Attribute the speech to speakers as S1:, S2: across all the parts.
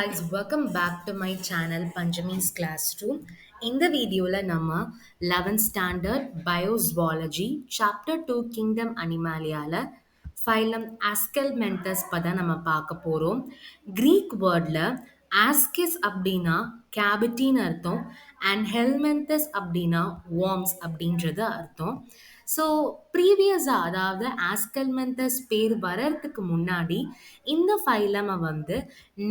S1: guys, welcome back to my channel Panjami's Classroom. இந்த வீடியோல நம்ம 11th standard biozoology chapter 2 kingdom animaliaல phylum Ascalmenthus Pathan நம்ம பார்க்க போறோம். Greek wordல Ascis அப்படின்னா கேவிட்டின்னு அர்த்தம் அண்ட் ஹெல்மெந்தஸ் அப்படின்னா வார்ம்ஸ் அப்படின்றது அர்த்தம். ஸோ ப்ரீவியஸாக அதாவது ஆஸ்கல்மெந்தஸ் பேர் வர்றதுக்கு முன்னாடி இந்த ஃபைலமை வந்து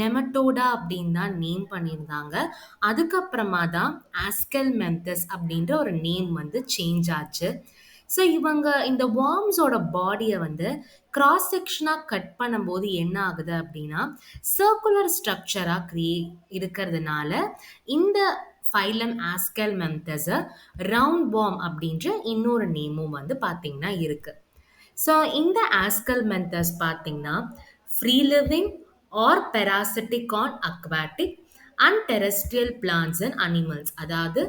S1: நெமட்டோடா அப்படின்னு தான் நேம் பண்ணியிருந்தாங்க. அதுக்கப்புறமா தான் ஆஸ்கல்மெந்தஸ் அப்படின்ற ஒரு நேம் வந்து சேஞ்ச் ஆச்சு. ஸோ இவங்க இந்த வார்ம்ஸோட பாடியை வந்து கிராஸ் செக்ஷனாக கட் பண்ணும்போது என்ன ஆகுது அப்படின்னா சர்க்குலர் ஸ்ட்ரக்சராக இருக்கிறதுனால இந்த ஃபைலம் ஆஸ்கல்மெந்தஸை ரவுண்ட் வார்ம் அப்படின்ற இன்னொரு நேமும் வந்து பார்த்தீங்கன்னா இருக்கு. ஸோ இந்த ஆஸ்கல்மெந்தஸ் பார்த்தீங்கன்னா free living or parasitic on aquatic and terrestrial plants and animals, அதாவது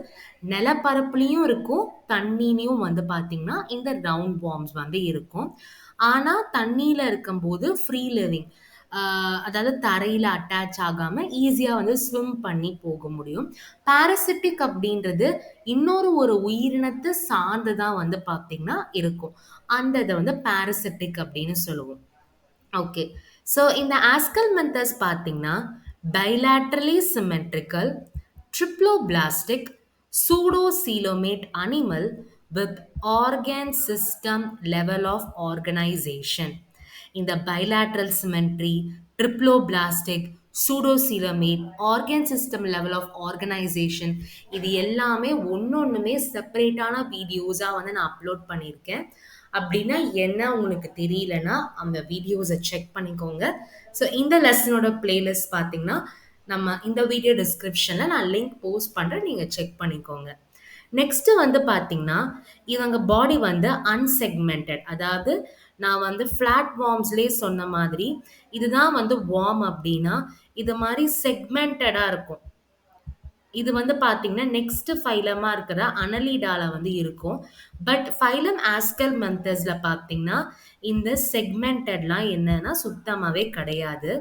S1: நிலப்பரப்புலையும் இருக்கும் தண்ணிலையும் வந்து பார்த்தீங்கன்னா இந்த ரவுண்ட் வார்ம்ஸ் வந்து இருக்கும். ஆனால் தண்ணியில் இருக்கும்போது ஃப்ரீ லிவிங், அதாவது தரையில் அட்டாச் ஆகாமல் ஈஸியாக வந்து ஸ்விம் பண்ணி போக முடியும். பாரசிட்டிக் அப்படின்றது இன்னொரு உயிரினத்தை சார்ந்து தான் வந்து பார்த்தீங்கன்னா இருக்கும். அந்த இதை வந்து பாரசிட்டிக் அப்படின்னு சொல்லுவோம். ஓகே, ஸோ இந்த ஆஸ்கல்மெந்தஸ் பார்த்தீங்கன்னா bilaterally symmetrical, triploblastic, pseudocoelomate animal with organ system level of organization. இந்த bilateral symmetry, triploblastic, pseudocoelomate, organ system level of organization இது எல்லாமே ஒன்னொன்னுமே செப்பரேட்டான வீடியோஸாக வந்து நான் அப்லோட் பண்ணியிருக்கேன். அப்படின்னா என்ன உங்களுக்கு தெரியலனா அந்த வீடியோஸை செக் பண்ணிக்கோங்க. ஸோ இந்த லெசனோட பிளேலிஸ்ட் பார்த்தீங்கன்னா நம்ம இந்த வீடியோ டிஸ்கிரிப்ஷனில் நான் லிங்க் போஸ்ட் பண்ணுறேன், நீங்கள் செக் பண்ணிக்கோங்க. நெக்ஸ்ட்டு வந்து பார்த்தீங்கன்னா இவங்க பாடி வந்து அன்செக்மெண்டட், அதாவது நான் வந்து ஃப்ளாட் வார்ம்ஸ்லேயே சொன்ன மாதிரி இதுதான் வந்து வார்ம் அப்படின்னா இது மாதிரி செக்மெண்டடாக இருக்கும். இது வந்து பார்த்தீங்கன்னா நெக்ஸ்ட் ஃபைலமாக இருக்கிற அனலிடால வந்து இருக்கும். பட் ஃபைலம் ஆஸ்கல்மெந்தஸ்ல பார்த்தீங்கன்னா இந்த செக்மெண்டட்லாம் என்னன்னா சுத்தமாகவே கிடையாது.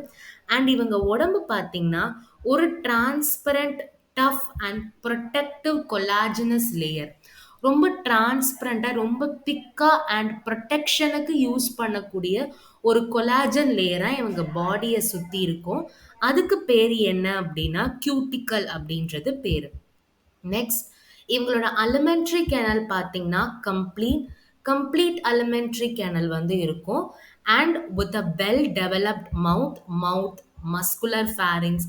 S1: அண்ட் இவங்க உடம்பு பார்த்தீங்கன்னா ஒரு transparent tough and protective collagenous layer, ரொம்ப டிரான்ஸ்பரண்டாக ரொம்ப திக்காக அண்ட் ப்ரொடெக்ஷனுக்கு யூஸ் பண்ணக்கூடிய ஒரு கொலாஜன் லேயராக இவங்க பாடியை சுற்றி இருக்கும். அதுக்கு பேர் என்ன அப்படின்னா கியூட்டிக்கல் அப்படின்றது பேர். நெக்ஸ்ட் இவங்களோட அலிமெண்ட்ரி கேனல் பார்த்தீங்கன்னா கம்ப்ளீட் அலிமெண்ட்ரி கேனல் வந்து இருக்கும். And with a well developed mouth muscular pharynx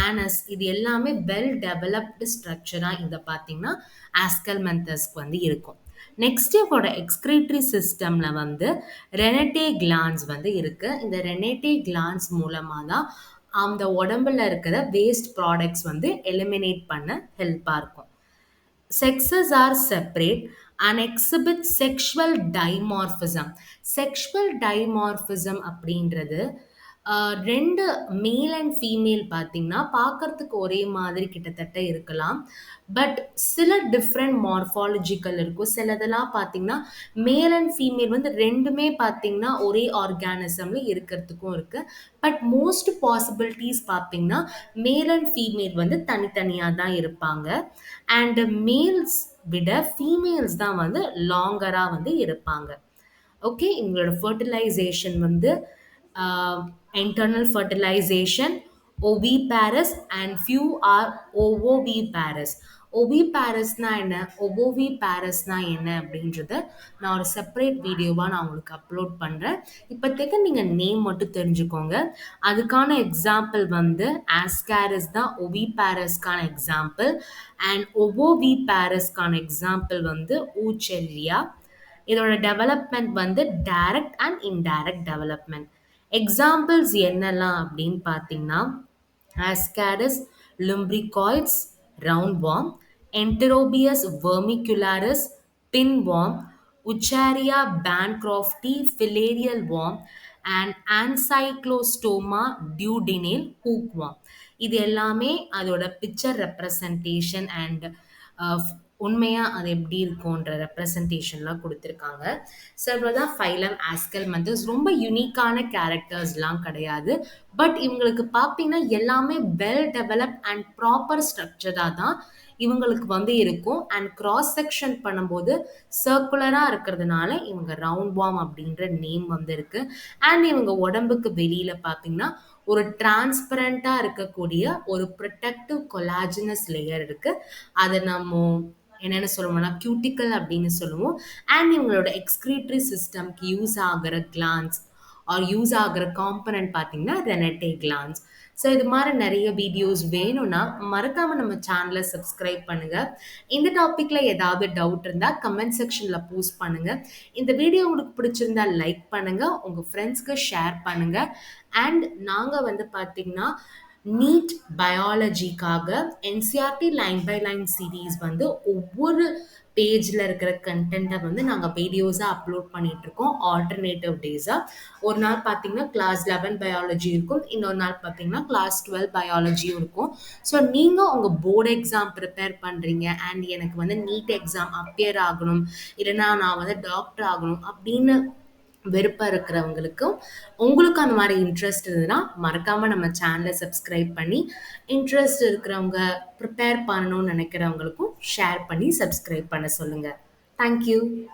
S1: anus இது எல்லாமே வெல் டெவலப்டு ஸ்ட்ரக்சராக இதை பார்த்தீங்கன்னா ஆஸ்கல்மெந்தஸ்க்கு வந்து இருக்கும். நெக்ஸ்ட் இவங்களோட எக்ஸ்கிரீட்டரி சிஸ்டமில் வந்து ரெனட்டே கிளான்ஸ் வந்து இருக்குது. இந்த ரெனட்டே கிளான்ஸ் மூலமாக தான் அந்த உடம்புல இருக்கிற வேஸ்ட் ப்ராடக்ட்ஸ் வந்து எலிமினேட் பண்ண ஹெல்ப்பாக இருக்கும். Sexes are separate and exhibit sexual dimorphism. Sexual dimorphism அப்படின்றது ரெண்டு மேல் அண்ட் ஃபீமேல் பார்த்தீங்கன்னா பார்க்கறதுக்கு ஒரே மாதிரி கிட்டத்தட்ட இருக்கலாம். பட் சில டிஃப்ரெண்ட் மார்ஃபாலஜிக்கல் இருக்கும். சிலதெல்லாம் பார்த்தீங்கன்னா மேல் அண்ட் ஃபீமேல் வந்து ரெண்டுமே பார்த்தீங்கன்னா ஒரே ஆர்கானிசமில் இருக்கிறதுக்கும் இருக்குது. பட் மோஸ்ட் பாசிபிலிட்டிஸ் பார்த்தீங்கன்னா மேல் அண்ட் ஃபீமேல் வந்து தனித்தனியாக தான் இருப்பாங்க. அண்ட் மேல்ஸ் விட ஃபீமேல்ஸ் தான் வந்து லாங்கராக வந்து இருப்பாங்க. ஓகே, இவங்களோட ஃபர்டிலைசேஷன் வந்து internal fertilization, oviparous and few are ovoviparous. oviparous-னா என்ன, ovoviparous-னா என்ன அப்படின்றத நான் ஒரு செப்பரேட் வீடியோவாக நான் உங்களுக்கு அப்லோட் பண்ணுறேன். இப்போதைக்கு நீங்கள் நேம் மட்டும் தெரிஞ்சுக்கோங்க. அதுக்கான எக்ஸாம்பிள் வந்து ஆஸ்காரிஸ் தான் oviparous-க்கான எக்ஸாம்பிள். அண்ட் ovoviparous-க்கான எக்ஸாம்பிள் வந்து ஊச்செல்லியா. இதோட டெவலப்மெண்ட் வந்து direct and indirect development. Examples என்னெல்லாம் அப்படின்னு பார்த்தீங்கன்னா Ascaris lumbricoids roundworm, Enterobius vermicularis pinworm, Wucheria bancrofti filarial worm and Ancylostoma duodenale hookworm. இது எல்லாமே அதோட பிக்சர் ரெப்ரசன்டேஷன் அண்ட் உண்மையா அது எப்படி இருக்கும்ன்ற ரெப்ரசன்டேஷன்லாம் குடுத்துருக்காங்க. ஸோ இவ்வளோதான் ஃபைலம், ஆஸ்கல், மெத்தட்ஸ். ரொம்ப யூனிக்கான கேரக்டர்ஸ்லாம் கிடையாது. பட் இவங்களுக்கு பார்த்தீங்கன்னா, எல்லாமே வெல் டெவலப்ட் அண்ட் ப்ராப்பர் ஸ்ட்ரக்சர்டா தான் இவங்களுக்கு இருக்கும். அண்ட் கிராஸ் செக்ஷன் பண்ணும்போது சர்க்குலரா இருக்கிறதுனால இவங்க ரவுண்ட் வார்ம் அப்படின்ற நேம் இருக்கு. அண்ட் இவங்க உடம்புக்கு வெளியில பார்த்தீங்கன்னா, ஒரு டிரான்ஸ்பரண்டா இருக்கக்கூடிய ஒரு ப்ரொடெக்டிவ் கொலாஜினஸ் லேயர் இருக்கு. அத நம்ம என்னன்னு சொல்லுவோம்னா, கியூட்டிக்கல் அப்படின்னு சொல்லுவோம். அண்ட் இவங்களோட எக்ஸ்கிரீட்டரி சிஸ்டம்க்கு யூஸ் ஆகுற கிளாண்ட்ஸ் ஆர் யூஸ் ஆகுற காம்பனன்ட் பார்த்தீங்கன்னா, ரெனட்டே கிளாண்ட்ஸ். ஸோ இது மாரி நெறைய வீடியோஸ் வேணும்னா, மறக்காம நம்ம சேனல சப்ஸ்கிரைப் பண்ணுங்க. இந்த டாபிக்ல ஏதாவது டவுட் இருந்தா கமெண்ட் செக்ஷன்ல போஸ்ட் பண்ணுங்க. இந்த வீடியோ உங்களுக்கு பிடிச்சிருந்தா லைக் பண்ணுங்க. உங்க ஃப்ரெண்ட்ஸ்க்கு ஷேர் பண்ணுங்க. அண்ட் நாங்க பார்த்தீங்கன்னா, நீட் பயாலஜிக்காக NCERT line by line series ஒவ்வொரு பேஜ்ல இருக்கிற கன்டென்ட்ட நாங்க வீடியோஸா அப்லோட் பண்ணிட்டு இருக்கோம். ஆல்டர்னேட்டிவ் டேஸா. ஒரு நாள் பார்த்தீங்கன்னா, கிளாஸ் 11 பயாலஜி இருக்கும். இன்னொரு நாள் பார்த்தீங்கன்னா, கிளாஸ் 12 பயாலஜியும் இருக்கும். ஸோ நீங்க உங்க போர்டு எக்ஸாம் ப்ரிப்பேர் பண்றீங்க அண்ட் எனக்கு நீட் எக்ஸாம் அப்பியர் ஆகணும், இல்லைன்னா நான் டாக்டர் ஆகணும் அப்படின்னு விருப்பம் இருக்கிறவங்களுக்கும், உங்களுக்கு அந்த மாரி இன்ட்ரெஸ்ட் இருந்ததுன்னா, மறக்காம நம்ம சேனல சப்ஸ்கிரைப் பண்ணி, இன்ட்ரெஸ்ட் இருக்கிறவங்க, ப்ரிப்பேர் பண்ணணும்னு நெனைக்கிறவங்களுக்கும் ஷேர் பண்ணி சப்ஸ்கிரைப் பண்ண சொல்லுங்க. Thank you.